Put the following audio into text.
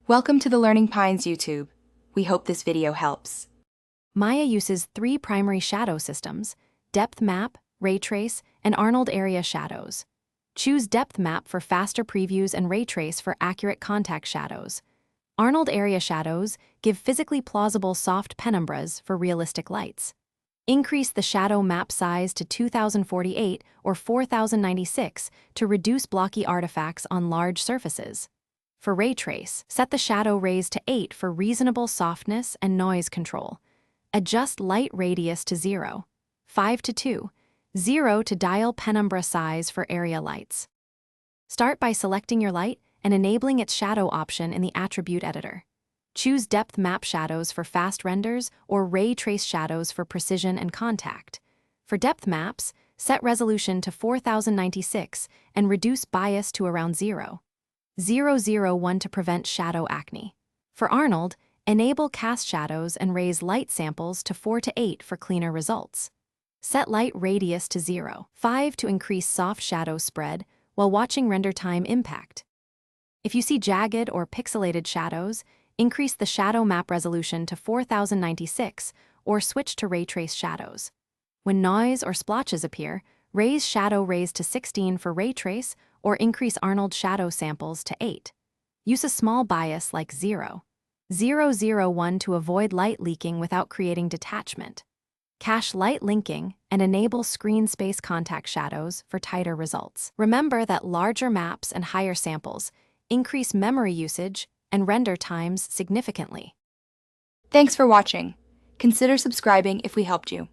Welcome to the Learning Pines YouTube. We hope this video helps. Maya uses three primary shadow systems: depth map, ray trace, and Arnold area shadows. Choose depth map for faster previews and ray trace for accurate contact shadows. Arnold area shadows give physically plausible soft penumbras for realistic lights. Increase the shadow map size to 2048 or 4096 to reduce blocky artifacts on large surfaces. For ray trace, set the shadow rays to 8 for reasonable softness and noise control. Adjust light radius to 0, 5 to 2, 0 to dial penumbra size for area lights. Start by selecting your light and enabling its shadow option in the attribute editor. Choose depth map shadows for fast renders or ray trace shadows for precision and contact. For depth maps, set resolution to 4096 and reduce bias to around 0.001 to prevent shadow acne. For Arnold, enable cast shadows and raise light samples to 4 to 8 for cleaner results. Set light radius to 0.5 to increase soft shadow spread while watching render time impact. If you see jagged or pixelated shadows, increase the shadow map resolution to 4096 or switch to ray trace shadows. When noise or splotches appear, raise shadow rays to 16 for ray trace or increase Arnold shadow samples to 8. Use a small bias like 0.001 to avoid light leaking without creating detachment. Cache light linking and enable screen space contact shadows for tighter results. Remember that larger maps and higher samples increase memory usage and render times significantly. Thanks for watching. Consider subscribing if we helped you.